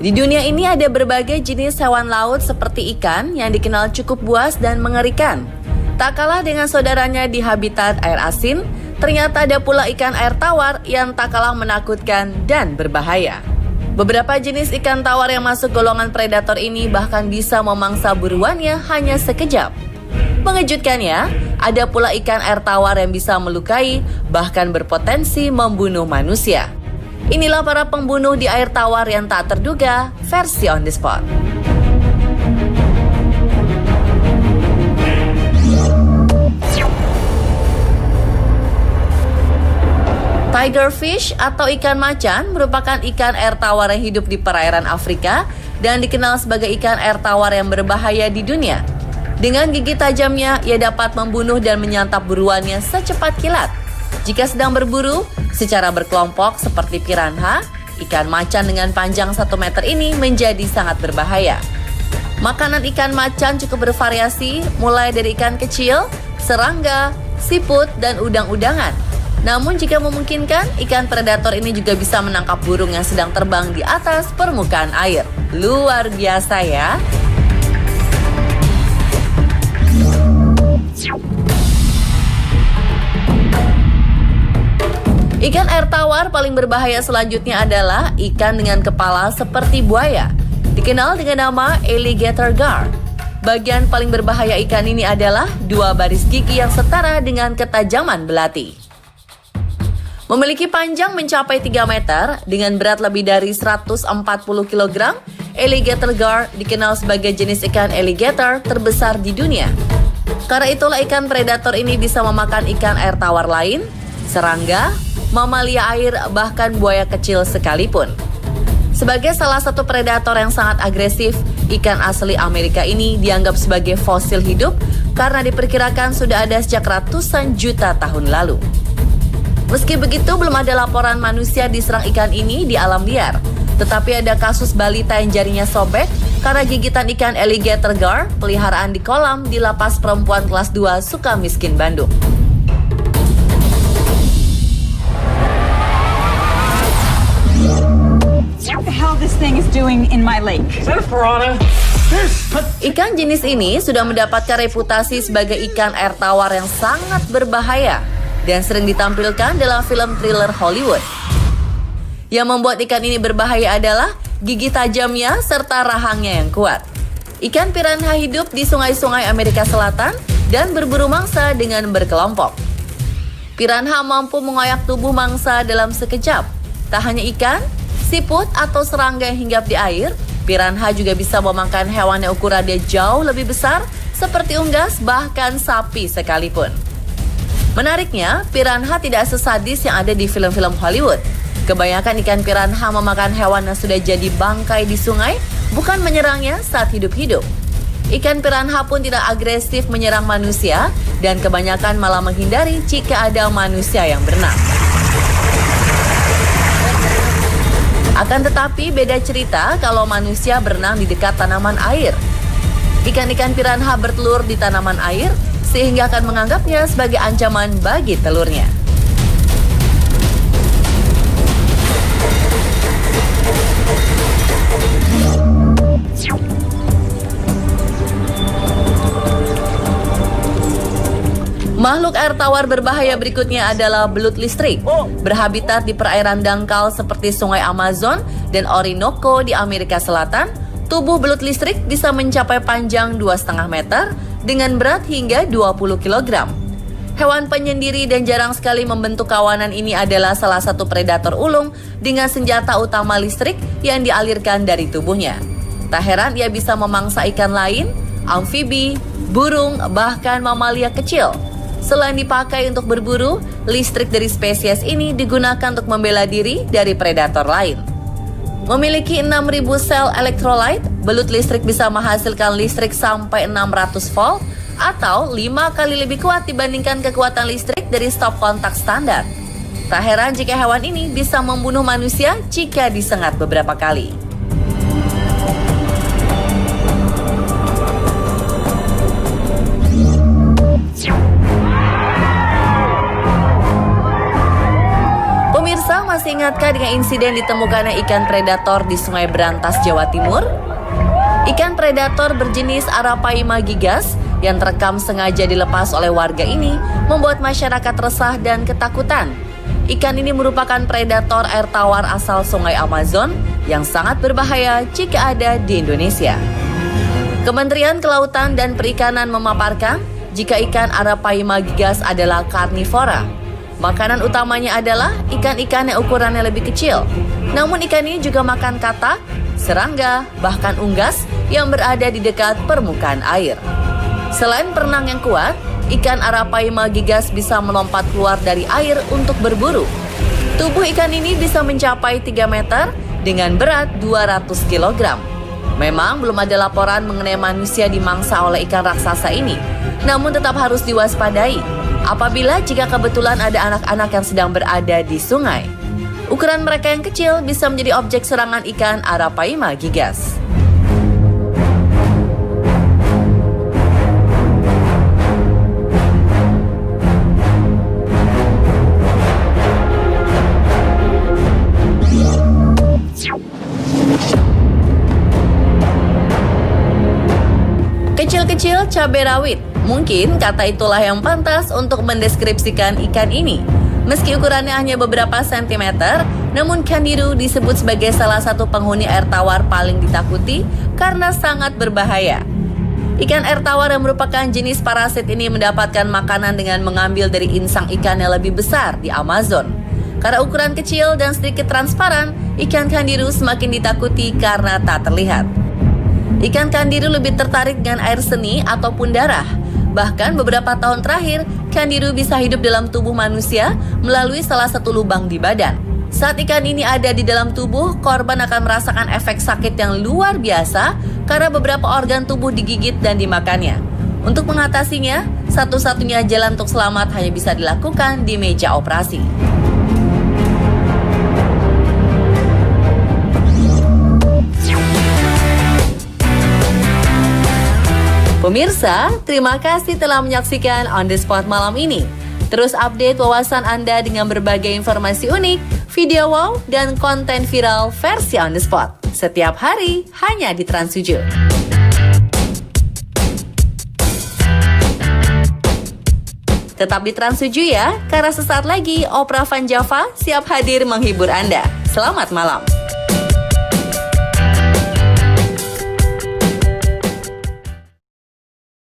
Di dunia ini ada berbagai jenis hewan laut seperti ikan yang dikenal cukup buas dan mengerikan. Tak kalah dengan saudaranya di habitat air asin, ternyata ada pula ikan air tawar yang tak kalah menakutkan dan berbahaya. Beberapa jenis ikan tawar yang masuk golongan predator ini bahkan bisa memangsa buruannya hanya sekejap. Mengejutkan ya, ada pula ikan air tawar yang bisa melukai, bahkan berpotensi membunuh manusia. Inilah para pembunuh di air tawar yang tak terduga, versi On The Spot. Tigerfish atau ikan macan merupakan ikan air tawar yang hidup di perairan Afrika dan dikenal sebagai ikan air tawar yang berbahaya di dunia. Dengan gigi tajamnya, ia dapat membunuh dan menyantap buruannya secepat kilat. Jika sedang berburu secara berkelompok seperti piranha, ikan macan dengan panjang 1 meter ini menjadi sangat berbahaya. Makanan ikan macan cukup bervariasi, mulai dari ikan kecil, serangga, siput, dan udang-udangan. Namun jika memungkinkan, ikan predator ini juga bisa menangkap burung yang sedang terbang di atas permukaan air. Luar biasa ya! Ikan air tawar paling berbahaya selanjutnya adalah ikan dengan kepala seperti buaya, dikenal dengan nama alligator gar. Bagian paling berbahaya ikan ini adalah 2 baris gigi yang setara dengan ketajaman belati. Memiliki panjang mencapai 3 meter dengan berat lebih dari 140 kg, alligator gar dikenal sebagai jenis ikan alligator terbesar di dunia. Karena itulah ikan predator ini bisa memakan ikan air tawar lain, serangga, mamalia air, bahkan buaya kecil sekalipun. Sebagai salah satu predator yang sangat agresif, ikan asli Amerika ini dianggap sebagai fosil hidup karena diperkirakan sudah ada sejak ratusan juta tahun lalu. Meski begitu, belum ada laporan manusia diserang ikan ini di alam liar. Tetapi ada kasus balita yang jarinya sobek karena gigitan ikan alligator gar peliharaan di kolam di lapas perempuan kelas 2 Sukamiskin, Bandung. What the hell this thing is doing in my lake? Is that a piranha? Ikan jenis ini sudah mendapatkan reputasi sebagai ikan air tawar yang sangat berbahaya dan sering ditampilkan dalam film thriller Hollywood. Yang membuat ikan ini berbahaya adalah gigi tajamnya serta rahangnya yang kuat. Ikan piranha hidup di sungai-sungai Amerika Selatan dan berburu mangsa dengan berkelompok. Piranha mampu mengoyak tubuh mangsa dalam sekejap. Tak hanya ikan, siput atau serangga yang hinggap di air, piranha juga bisa memakan hewan yang ukurannya jauh lebih besar seperti unggas, bahkan sapi sekalipun. Menariknya, piranha tidak sesadis yang ada di film-film Hollywood. Kebanyakan ikan piranha memakan hewan yang sudah jadi bangkai di sungai, bukan menyerangnya saat hidup-hidup. Ikan piranha pun tidak agresif menyerang manusia dan kebanyakan malah menghindari jika ada manusia yang berenang. Akan tetapi beda cerita kalau manusia berenang di dekat tanaman air. Ikan-ikan piranha bertelur di tanaman air sehingga akan menganggapnya sebagai ancaman bagi telurnya. Makhluk air tawar berbahaya berikutnya adalah belut listrik. Berhabitat di perairan dangkal seperti Sungai Amazon dan Orinoco di Amerika Selatan, tubuh belut listrik bisa mencapai panjang 2,5 meter dengan berat hingga 20 kg. Hewan penyendiri dan jarang sekali membentuk kawanan ini adalah salah satu predator ulung dengan senjata utama listrik yang dialirkan dari tubuhnya. Tak heran ia bisa memangsa ikan lain, amfibi, burung, bahkan mamalia kecil. Selain dipakai untuk berburu, listrik dari spesies ini digunakan untuk membela diri dari predator lain. Memiliki 6.000 sel elektrolit, belut listrik bisa menghasilkan listrik sampai 600 volt atau 5 kali lebih kuat dibandingkan kekuatan listrik dari stop kontak standar. Tak heran jika hewan ini bisa membunuh manusia jika disengat beberapa kali. masih ingatkah dengan insiden ditemukannya ikan predator di Sungai Berantas, Jawa Timur? Ikan predator berjenis Arapaima gigas yang terekam sengaja dilepas oleh warga ini membuat masyarakat resah dan ketakutan. Ikan ini merupakan predator air tawar asal Sungai Amazon yang sangat berbahaya jika ada di Indonesia. Kementerian Kelautan dan Perikanan memaparkan jika ikan Arapaima gigas adalah karnivora. Makanan utamanya adalah ikan-ikan yang ukurannya lebih kecil. Namun ikan ini juga makan katak, serangga, bahkan unggas yang berada di dekat permukaan air. Selain perenang yang kuat, ikan Arapaima gigas bisa melompat keluar dari air untuk berburu. Tubuh ikan ini bisa mencapai 3 meter dengan berat 200 kg. Memang belum ada laporan mengenai manusia dimangsa oleh ikan raksasa ini, namun tetap harus diwaspadai apabila jika kebetulan ada anak-anak yang sedang berada di sungai. Ukuran mereka yang kecil bisa menjadi objek serangan ikan Arapaima gigas. Kecil-kecil cabai rawit, mungkin kata itulah yang pantas untuk mendeskripsikan ikan ini. Meski ukurannya hanya beberapa sentimeter, namun Candiru disebut sebagai salah satu penghuni air tawar paling ditakuti karena sangat berbahaya. Ikan air tawar yang merupakan jenis parasit ini mendapatkan makanan dengan mengambil dari insang ikan yang lebih besar di Amazon. Karena ukuran kecil dan sedikit transparan, ikan Candiru semakin ditakuti karena tak terlihat. Ikan Candiru lebih tertarik dengan air seni ataupun darah. Bahkan beberapa tahun terakhir, Candiru bisa hidup dalam tubuh manusia melalui salah satu lubang di badan. Saat ikan ini ada di dalam tubuh, korban akan merasakan efek sakit yang luar biasa karena beberapa organ tubuh digigit dan dimakannya. Untuk mengatasinya, satu-satunya jalan untuk selamat hanya bisa dilakukan di meja operasi. Pemirsa, terima kasih telah menyaksikan On The Spot malam ini. Terus update wawasan Anda dengan berbagai informasi unik, video wow, dan konten viral versi On The Spot. Setiap hari, hanya di Trans 7. Tetap di Trans 7 ya, karena sesaat lagi Oprah Van Java siap hadir menghibur Anda. Selamat malam.